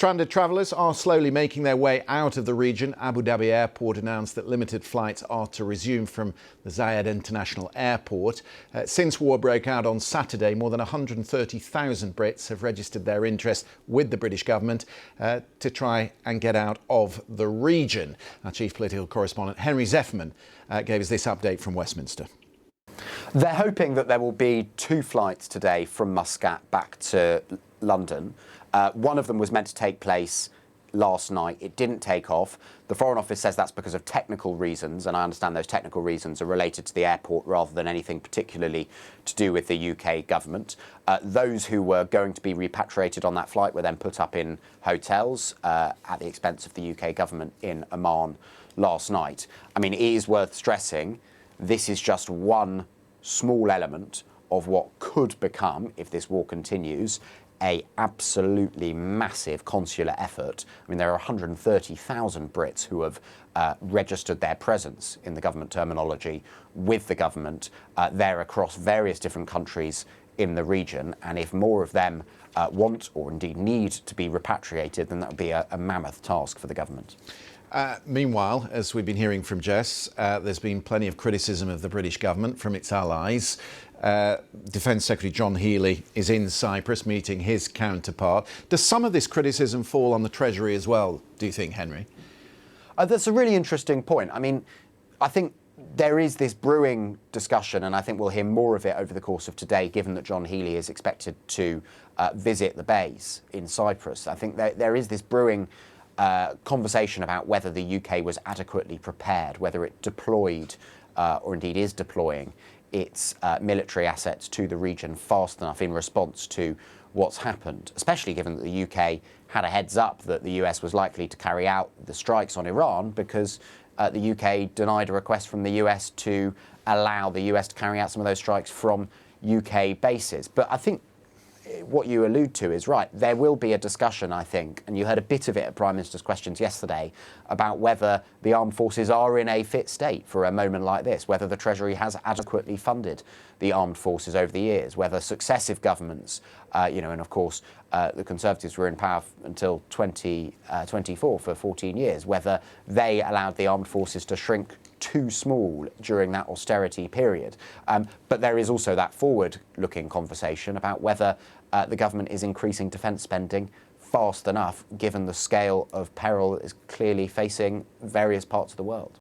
Stranded travellers are slowly making their way out of the region. Abu Dhabi Airport announced that limited flights are to resume from the Zayed International Airport. Since war broke out on Saturday, more than 130,000 Brits have registered their interest with the British government to try and get out of the region. Our chief political correspondent, Henry Zeffman, gave us this update from Westminster. They're hoping that there will be 2 flights today from Muscat back to London. One of them was meant to take place last night. It didn't take off. The Foreign Office says that's because of technical reasons, and I understand those technical reasons are related to the airport rather than anything particularly to do with the UK government. Those who were going to be repatriated on that flight were then put up in hotels at the expense of the UK government in Oman last night. I mean, it is worth stressing this is just one small element of what could become, if this war continues, a absolutely massive consular effort. I mean, there are 130,000 Brits who have registered their presence, in the government terminology, with the government. They're across various different countries in the region, and if more of them want or indeed need to be repatriated, then that would be a mammoth task for the government. Meanwhile, as we've been hearing from Jess, there's been plenty of criticism of the British government from its allies. Defence Secretary John Healey is in Cyprus meeting his counterpart. Does some of this criticism fall on the Treasury as well, do you think, Henry? That's a really interesting point. I mean, I think there is this brewing discussion, and I think we'll hear more of it over the course of today, given that John Healey is expected to visit the base in Cyprus. I think there is this brewing conversation about whether the UK was adequately prepared, whether it deployed or indeed is deploying its military assets to the region fast enough in response to what's happened, especially given that the UK had a heads up that the US was likely to carry out the strikes on Iran because the UK denied a request from the US to allow the US to carry out some of those strikes from UK bases. But I think what you allude to is right. There will be a discussion, I think, and you heard a bit of it at Prime Minister's questions yesterday, about whether the armed forces are in a fit state for a moment like this, whether the Treasury has adequately funded the armed forces over the years, whether successive governments, and of course the Conservatives were in power until 2024 for 14 years, whether they allowed the armed forces to shrink too small during that austerity period. But there is also that forward-looking conversation about whether the government is increasing defence spending fast enough, given the scale of peril that is clearly facing various parts of the world.